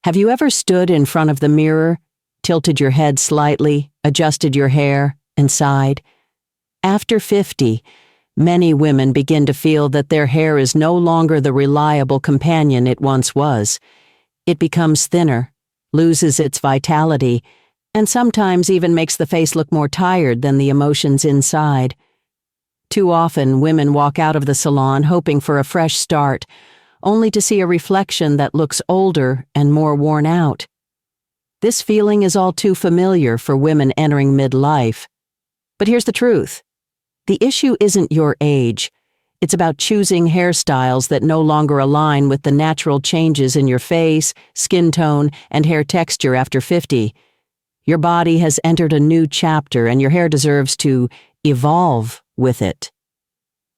Have you ever stood in front of the mirror, tilted your head slightly, adjusted your hair, and sighed? After 50, many women begin to feel that their hair is no longer the reliable companion it once was. It becomes thinner, loses its vitality, and sometimes even makes the face look more tired than the emotions inside. Too often, women walk out of the salon hoping for a fresh start, only to see a reflection that looks older and more worn out. This feeling is all too familiar for women entering midlife. But here's the truth. The issue isn't your age. It's about choosing hairstyles that no longer align with the natural changes in your face, skin tone, and hair texture after 50. Your body has entered a new chapter, and your hair deserves to evolve with it.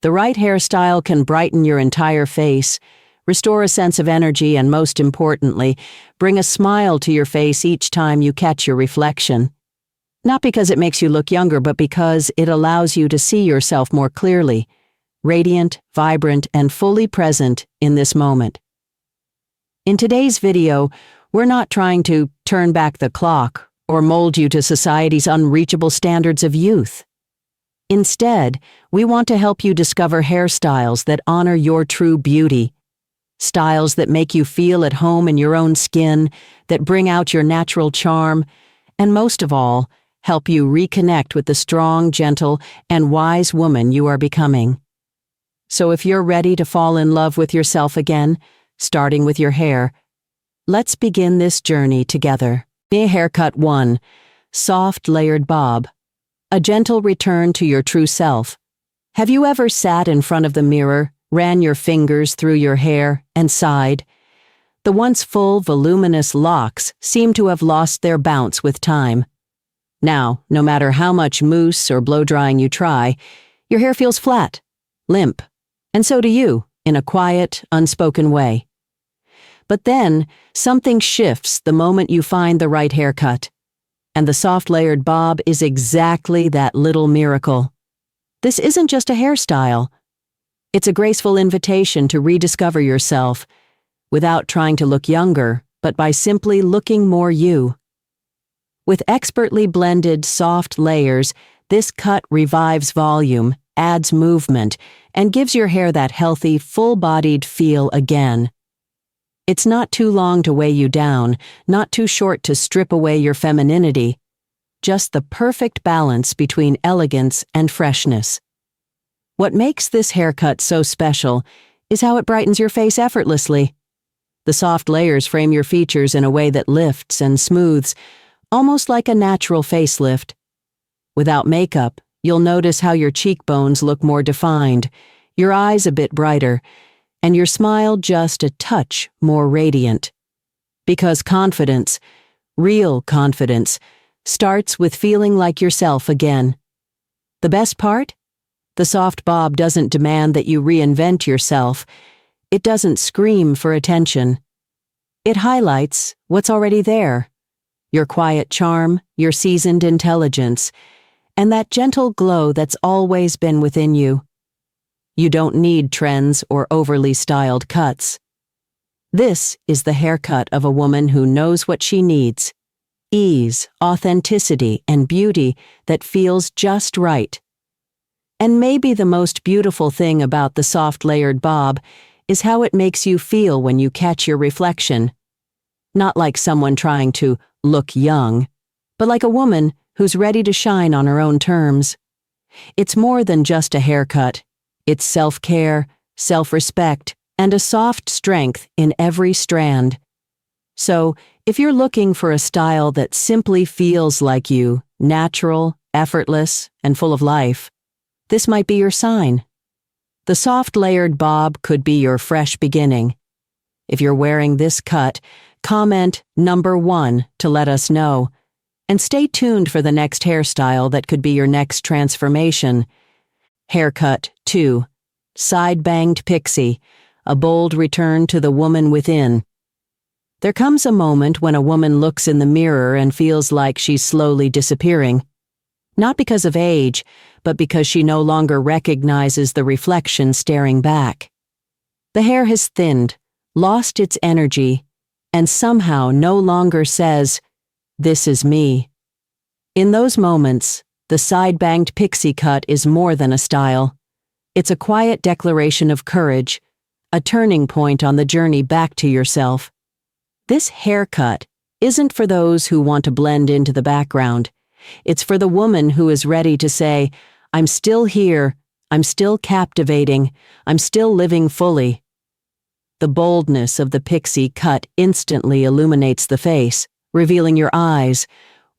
The right hairstyle can brighten your entire face, restore a sense of energy, and most importantly, bring a smile to your face each time you catch your reflection. Not because it makes you look younger, but because it allows you to see yourself more clearly, radiant, vibrant, and fully present in this moment. In today's video, we're not trying to turn back the clock or mold you to society's unreachable standards of youth. Instead, we want to help you discover hairstyles that honor your true beauty, styles that make you feel at home in your own skin, that bring out your natural charm, and most of all, help you reconnect with the strong, gentle, and wise woman you are becoming. So if you're ready to fall in love with yourself again, starting with your hair, let's begin this journey together. Haircut 1. Soft layered bob. A gentle return to your true self. Have you ever sat in front of the mirror, ran your fingers through your hair, and sighed? The once full, voluminous locks seem to have lost their bounce with time. Now, no matter how much mousse or blow-drying you try, your hair feels flat, limp, and so do you, in a quiet, unspoken way. But then, something shifts the moment you find the right haircut, and the soft layered bob is exactly that little miracle. This isn't just a hairstyle. It's a graceful invitation to rediscover yourself, without trying to look younger, but by simply looking more you. With expertly blended soft layers, this cut revives volume, adds movement, and gives your hair that healthy, full-bodied feel again. It's not too long to weigh you down, not too short to strip away your femininity. Just the perfect balance between elegance and freshness. What makes this haircut so special is how it brightens your face effortlessly. The soft layers frame your features in a way that lifts and smooths, almost like a natural facelift. Without makeup, you'll notice how your cheekbones look more defined, your eyes a bit brighter, and your smile just a touch more radiant. Because confidence, real confidence, starts with feeling like yourself again. The best part? The soft bob doesn't demand that you reinvent yourself. It doesn't scream for attention. It highlights what's already there. Your quiet charm, your seasoned intelligence, and that gentle glow that's always been within you. You don't need trends or overly styled cuts. This is the haircut of a woman who knows what she needs. Ease, authenticity, and beauty that feels just right. And maybe the most beautiful thing about the soft layered bob is how it makes you feel when you catch your reflection. Not like someone trying to look young, but like a woman who's ready to shine on her own terms. It's more than just a haircut. It's self-care, self-respect, and a soft strength in every strand. So, if you're looking for a style that simply feels like you, natural, effortless, and full of life, this might be your sign. The soft layered bob could be your fresh beginning. If you're wearing this cut, comment number 1 to let us know, and stay tuned for the next hairstyle that could be your next transformation. Haircut 2. Side-banged pixie, a bold return to the woman within. There comes a moment when a woman looks in the mirror and feels like she's slowly disappearing. Not because of age, but because she no longer recognizes the reflection staring back. The hair has thinned, lost its energy, and somehow no longer says, "This is me." In those moments, the side-banged pixie cut is more than a style. It's a quiet declaration of courage, a turning point on the journey back to yourself. This haircut isn't for those who want to blend into the background. It's for the woman who is ready to say, "I'm still here, I'm still captivating, I'm still living fully." The boldness of the pixie cut instantly illuminates the face, revealing your eyes,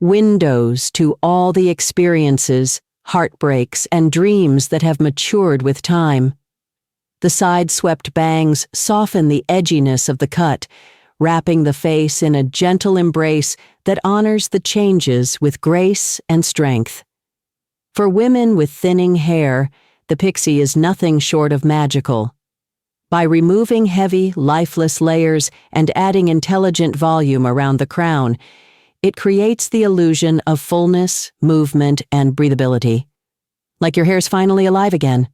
windows to all the experiences, heartbreaks, and dreams that have matured with time. The side-swept bangs soften the edginess of the cut, wrapping the face in a gentle embrace that honors the changes with grace and strength. For women with thinning hair, the pixie is nothing short of magical. By removing heavy, lifeless layers and adding intelligent volume around the crown, it creates the illusion of fullness, movement, and breathability. Like your hair's finally alive again.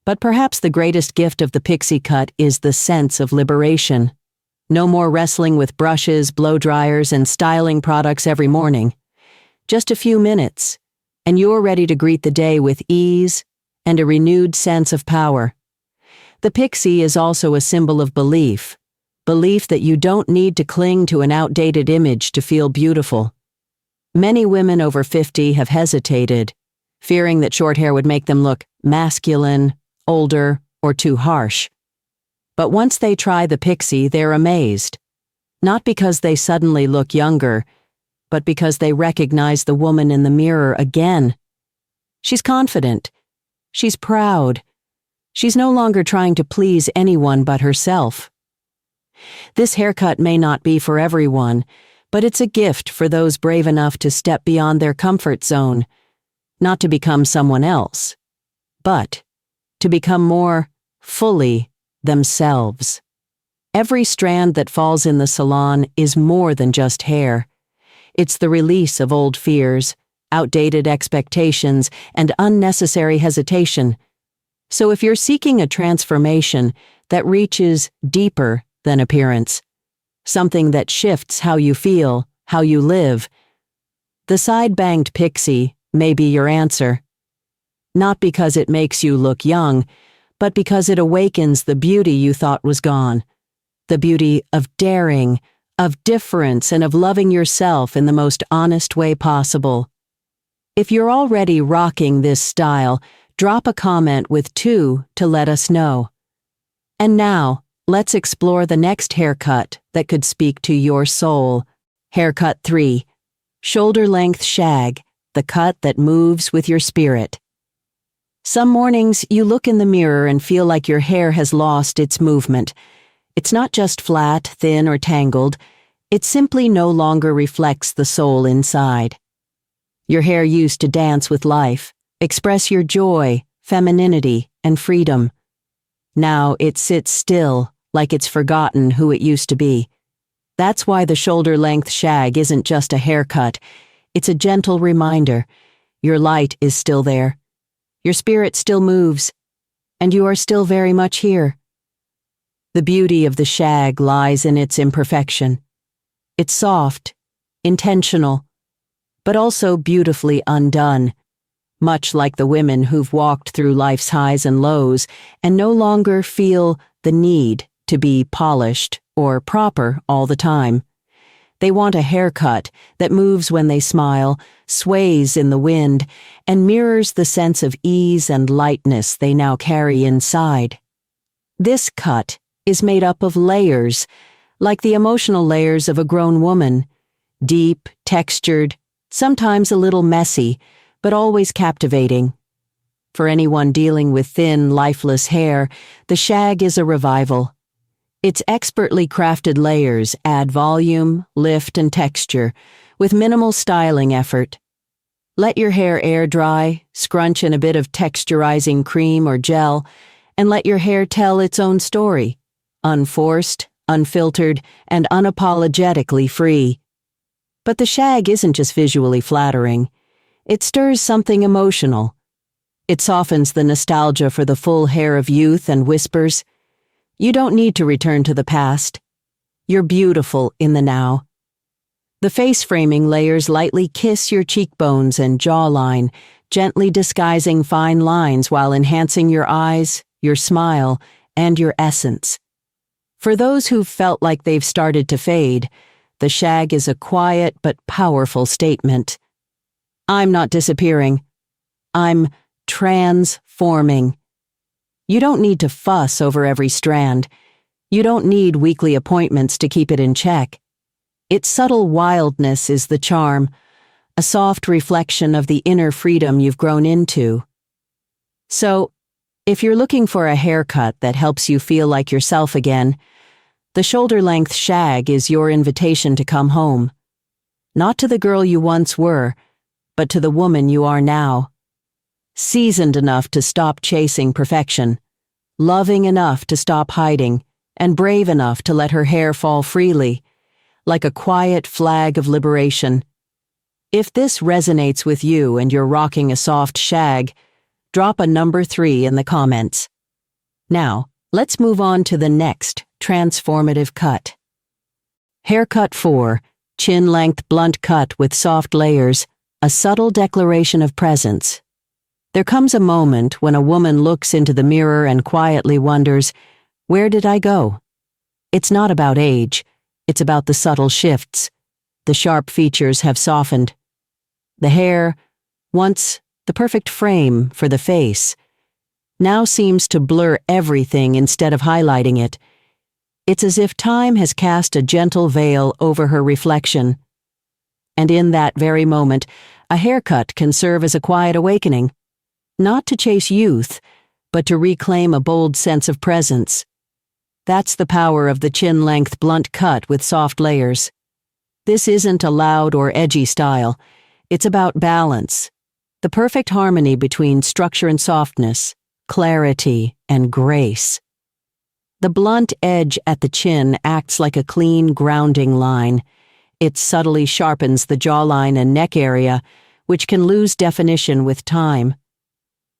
But perhaps the greatest gift of the pixie cut is the sense of liberation. No more wrestling with brushes, blow dryers, and styling products every morning. Just a few minutes, and you're ready to greet the day with ease and a renewed sense of power. The pixie is also a symbol of belief that you don't need to cling to an outdated image to feel beautiful. Many women over 50 have hesitated, fearing that short hair would make them look masculine, older, or too harsh. But once they try the pixie, they're amazed. Not because they suddenly look younger, but because they recognize the woman in the mirror again. She's confident. She's proud. She's no longer trying to please anyone but herself. This haircut may not be for everyone, but it's a gift for those brave enough to step beyond their comfort zone, not to become someone else, but to become more fully themselves. Every strand that falls in the salon is more than just hair. It's the release of old fears, outdated expectations, and unnecessary hesitation. So if you're seeking a transformation that reaches deeper than appearance, something that shifts how you feel, how you live, the side-banged pixie may be your answer. Not because it makes you look young, but because it awakens the beauty you thought was gone. The beauty of daring, of difference, and of loving yourself in the most honest way possible. If you're already rocking this style, drop a comment with 2 to let us know. And now, let's explore the next haircut that could speak to your soul. Haircut 3. Shoulder-length shag, the cut that moves with your spirit. Some mornings, you look in the mirror and feel like your hair has lost its movement. It's not just flat, thin, or tangled. It simply no longer reflects the soul inside. Your hair used to dance with life, express your joy, femininity, and freedom. Now it sits still, like it's forgotten who it used to be. That's why the shoulder-length shag isn't just a haircut. It's a gentle reminder. Your light is still there. Your spirit still moves, and you are still very much here. The beauty of the shag lies in its imperfection. It's soft, intentional, but also beautifully undone, much like the women who've walked through life's highs and lows and no longer feel the need to be polished or proper all the time. They want a haircut that moves when they smile, sways in the wind, and mirrors the sense of ease and lightness they now carry inside. This cut is made up of layers, like the emotional layers of a grown woman, deep, textured, sometimes a little messy, but always captivating. For anyone dealing with thin, lifeless hair, the shag is a revival. Its expertly crafted layers add volume, lift, and texture, with minimal styling effort. Let your hair air dry, scrunch in a bit of texturizing cream or gel, and let your hair tell its own story, unforced, unfiltered, and unapologetically free. But the shag isn't just visually flattering. It stirs something emotional. It softens the nostalgia for the full hair of youth and whispers, "You don't need to return to the past. You're beautiful in the now. The face framing layers lightly kiss your cheekbones and jawline, gently disguising fine lines while enhancing your eyes, your smile, and your essence. For those who've felt like they've started to fade, the shag is a quiet but powerful statement. I'm not disappearing. I'm transforming. You don't need to fuss over every strand. You don't need weekly appointments to keep it in check. Its subtle wildness is the charm, a soft reflection of the inner freedom you've grown into. So, if you're looking for a haircut that helps you feel like yourself again, the shoulder-length shag is your invitation to come home. Not to the girl you once were, but to the woman you are now. Seasoned enough to stop chasing perfection, loving enough to stop hiding, and brave enough to let her hair fall freely, like a quiet flag of liberation. If this resonates with you and you're rocking a soft shag, drop a number 3 in the comments. Now, let's move on to the next transformative cut. Haircut 4, chin-length blunt cut with soft layers, a subtle declaration of presence. There comes a moment when a woman looks into the mirror and quietly wonders, where did I go? It's not about age. It's about the subtle shifts. The sharp features have softened. The hair, once the perfect frame for the face, now seems to blur everything instead of highlighting it. It's as if time has cast a gentle veil over her reflection. And in that very moment, a haircut can serve as a quiet awakening, not to chase youth, but to reclaim a bold sense of presence. That's the power of the chin-length blunt cut with soft layers. This isn't a loud or edgy style. It's about balance, the perfect harmony between structure and softness, clarity and grace. The blunt edge at the chin acts like a clean, grounding line. It subtly sharpens the jawline and neck area, which can lose definition with time.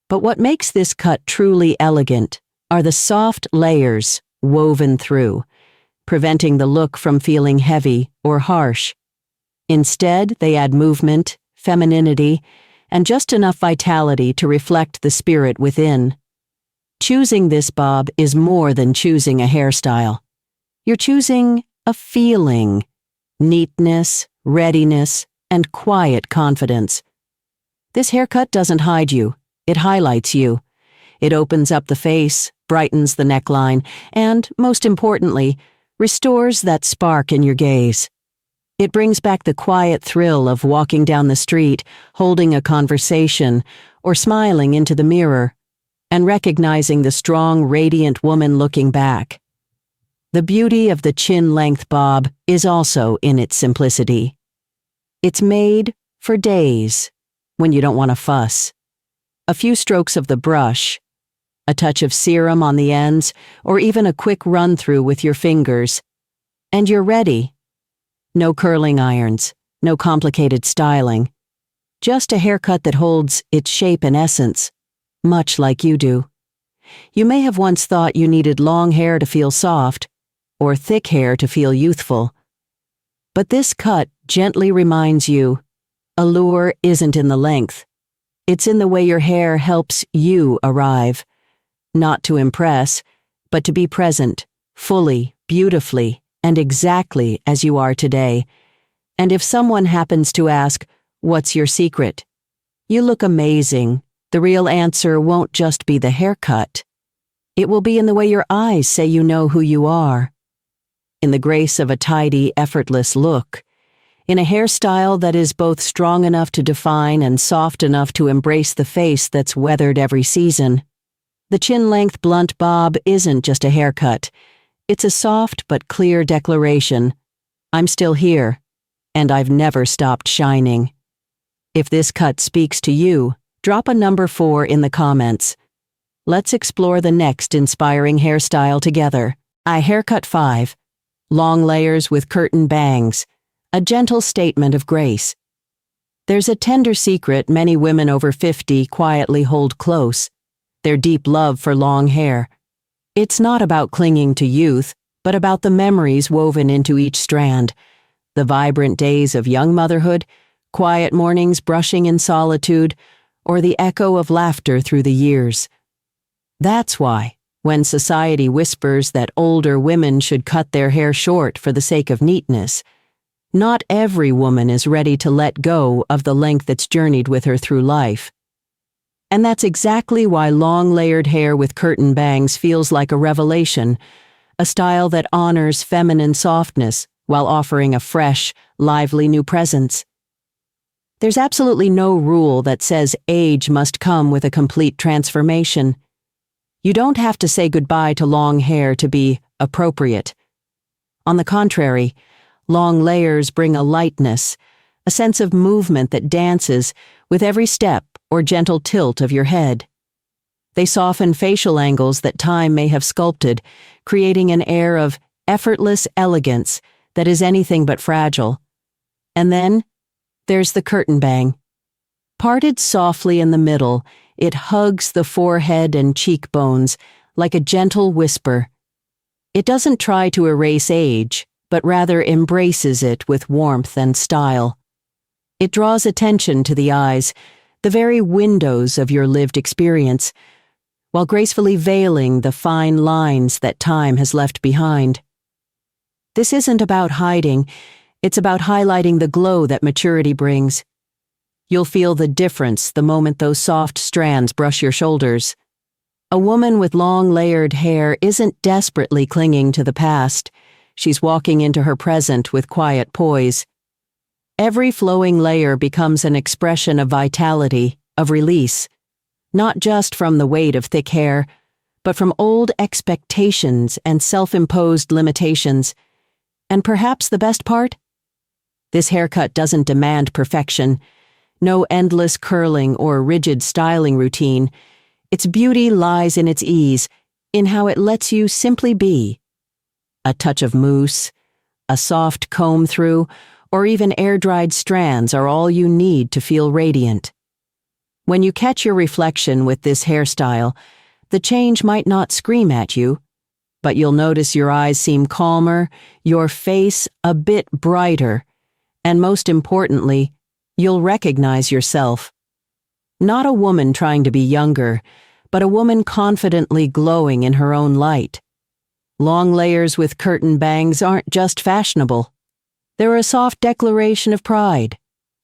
But what makes this cut truly elegant are the soft layers woven through, preventing the look from feeling heavy or harsh. Instead, they add movement, femininity, and just enough vitality to reflect the spirit within. Choosing this bob is more than choosing a hairstyle. You're choosing a feeling, neatness, readiness, and quiet confidence. This haircut doesn't hide you, it highlights you. It opens up the face, brightens the neckline, and, most importantly, restores that spark in your gaze. It brings back the quiet thrill of walking down the street, holding a conversation, or smiling into the mirror, and recognizing the strong, radiant woman looking back. The beauty of the chin-length bob is also in its simplicity. It's made for days, when you don't want to fuss. A few strokes of the brush, a touch of serum on the ends, or even a quick run-through with your fingers, and you're ready. No curling irons, no complicated styling. Just a haircut that holds its shape and essence, much like you do. You may have once thought you needed long hair to feel soft, or thick hair to feel youthful. But this cut gently reminds you, allure isn't in the length. It's in the way your hair helps you arrive. Not to impress, but to be present, fully, beautifully, and exactly as you are today. And if someone happens to ask, "What's your secret?" you look amazing. The real answer won't just be the haircut. It will be in the way your eyes say you know who you are. In the grace of a tidy, effortless look. In a hairstyle that is both strong enough to define and soft enough to embrace the face that's weathered every season. The chin-length blunt bob isn't just a haircut. It's a soft but clear declaration. I'm still here, and I've never stopped shining. If this cut speaks to you, drop a number 4 in the comments. Let's explore the next inspiring hairstyle together. Haircut 5. Long layers with curtain bangs. A gentle statement of grace. There's a tender secret many women over 50 quietly hold close. Their deep love for long hair. It's not about clinging to youth, but about the memories woven into each strand, the vibrant days of young motherhood, quiet mornings brushing in solitude, or the echo of laughter through the years. That's why, when society whispers that older women should cut their hair short for the sake of neatness, not every woman is ready to let go of the length that's journeyed with her through life. And that's exactly why long layered hair with curtain bangs feels like a revelation, a style that honors feminine softness while offering a fresh, lively new presence. There's absolutely no rule that says age must come with a complete transformation. You don't have to say goodbye to long hair to be appropriate. On the contrary, long layers bring a lightness, a sense of movement that dances with every step or gentle tilt of your head. They soften facial angles that time may have sculpted, creating an air of effortless elegance that is anything but fragile. And then, there's the curtain bang. Parted softly in the middle, it hugs the forehead and cheekbones like a gentle whisper. It doesn't try to erase age, but rather embraces it with warmth and style. It draws attention to the eyes, the very windows of your lived experience, while gracefully veiling the fine lines that time has left behind. This isn't about hiding, it's about highlighting the glow that maturity brings. You'll feel the difference the moment those soft strands brush your shoulders. A woman with long layered hair isn't desperately clinging to the past. She's walking into her present with quiet poise. Every flowing layer becomes an expression of vitality, of release, not just from the weight of thick hair, but from old expectations and self-imposed limitations. And perhaps the best part? This haircut doesn't demand perfection, no endless curling or rigid styling routine. Its beauty lies in its ease, in how it lets you simply be. A touch of mousse, a soft comb through, or even air-dried strands are all you need to feel radiant. When you catch your reflection with this hairstyle, the change might not scream at you, but you'll notice your eyes seem calmer, your face a bit brighter, and most importantly, you'll recognize yourself. Not a woman trying to be younger, but a woman confidently glowing in her own light. Long layers with curtain bangs aren't just fashionable. They're a soft declaration of pride,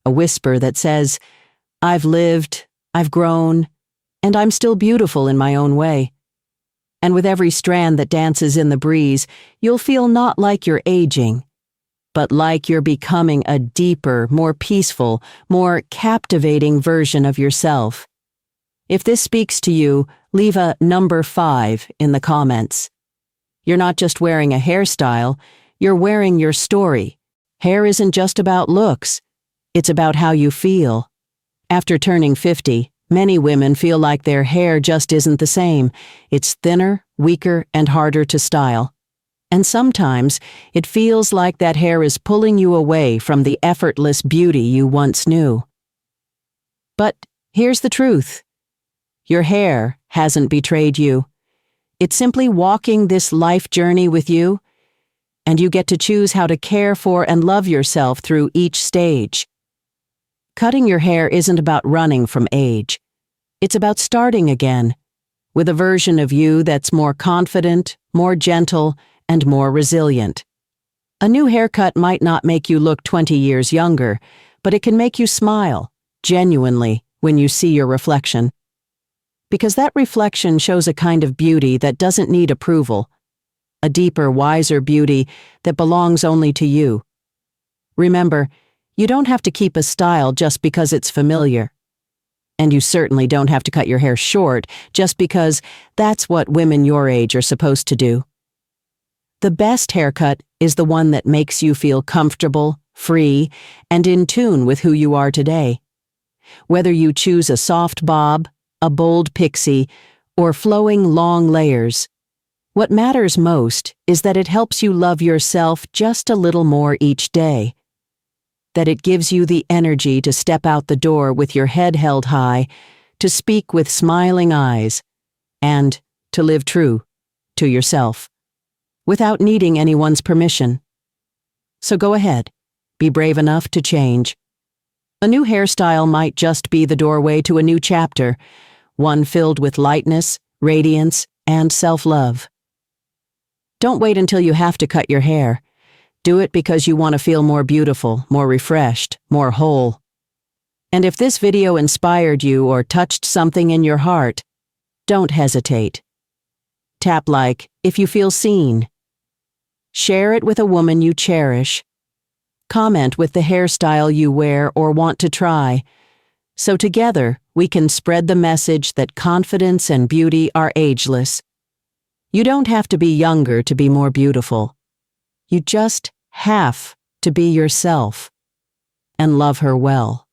a whisper that says, I've lived, I've grown, and I'm still beautiful in my own way. And with every strand that dances in the breeze, you'll feel not like you're aging, but like you're becoming a deeper, more peaceful, more captivating version of yourself. If this speaks to you, leave a number 5 in the comments. You're not just wearing a hairstyle, you're wearing your story. Hair isn't just about looks, it's about how you feel. After turning 50, many women feel like their hair just isn't the same. It's thinner, weaker, and harder to style. And sometimes it feels like that hair is pulling you away from the effortless beauty you once knew. But here's the truth. Your hair hasn't betrayed you. It's simply walking this life journey with you, and you get to choose how to care for and love yourself through each stage. Cutting your hair isn't about running from age. It's about starting again, with a version of you that's more confident, more gentle, and more resilient. A new haircut might not make you look 20 years younger, but it can make you smile, genuinely, when you see your reflection. Because that reflection shows a kind of beauty that doesn't need approval, a deeper, wiser beauty that belongs only to you. Remember, you don't have to keep a style just because it's familiar. And you certainly don't have to cut your hair short just because that's what women your age are supposed to do. The best haircut is the one that makes you feel comfortable, free, and in tune with who you are today. Whether you choose a soft bob, a bold pixie, or flowing long layers, what matters most is that it helps you love yourself just a little more each day. That it gives you the energy to step out the door with your head held high, to speak with smiling eyes, and to live true to yourself. without needing anyone's permission. So go ahead, be brave enough to change. A new hairstyle might just be the doorway to a new chapter, one filled with lightness, radiance, and self-love. Don't wait until you have to cut your hair. Do it because you want to feel more beautiful, more refreshed, more whole. And if this video inspired you or touched something in your heart, don't hesitate. Tap like if you feel seen. Share it with a woman you cherish. Comment with the hairstyle you wear or want to try. So together, we can spread the message that confidence and beauty are ageless. You don't have to be younger to be more beautiful. You just have to be yourself and love her well.